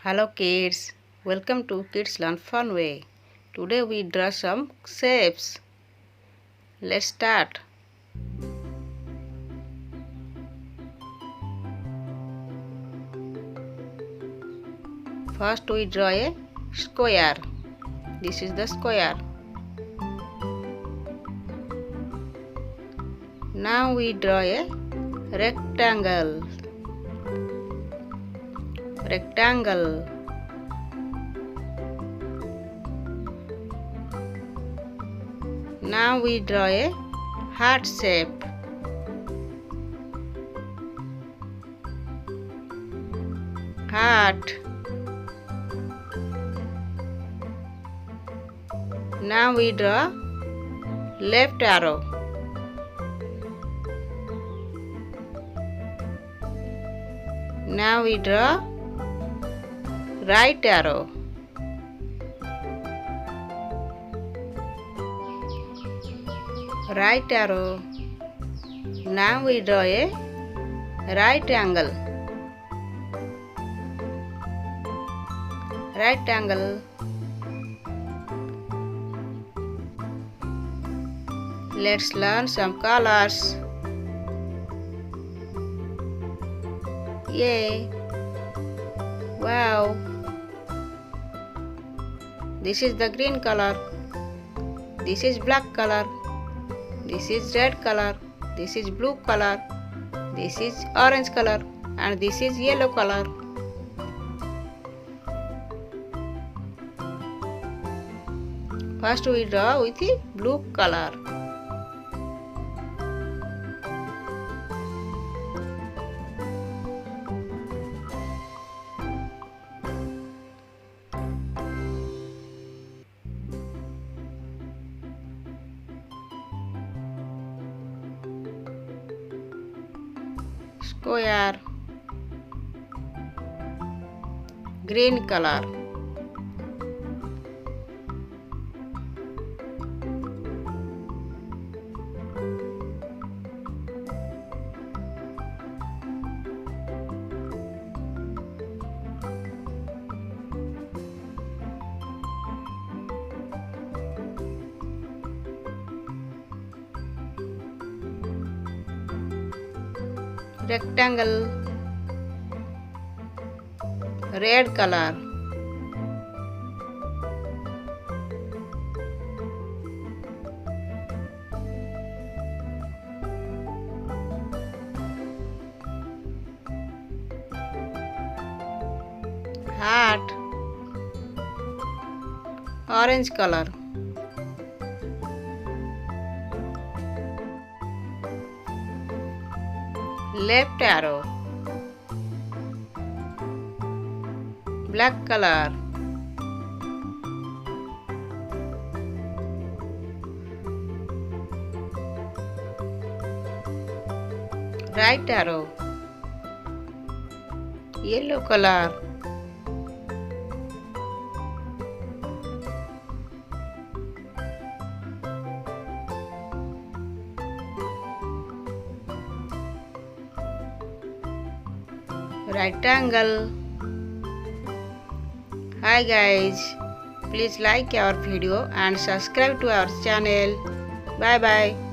Hello kids, welcome to Kids Learn Fun Way. Today we draw some shapes. Let's start. First we draw a square. This is the square. Now we draw a rectangle. Now we draw a heart shape. Heart. Now we draw left arrow. Now we draw right arrow. Right arrow. Now we draw a right angle. Right angle. Let's learn some colors. Yay! Wow! This is the green color. This is black color. This is red color. This is blue color. This is orange color. And this is yellow color. First we draw with the blue color. Square, green color. Rectangle, red color. Heart, orange color. Left arrow, black color. Right arrow, yellow color. Right angle. Hi guys, please like our video and subscribe to our channel. Bye bye.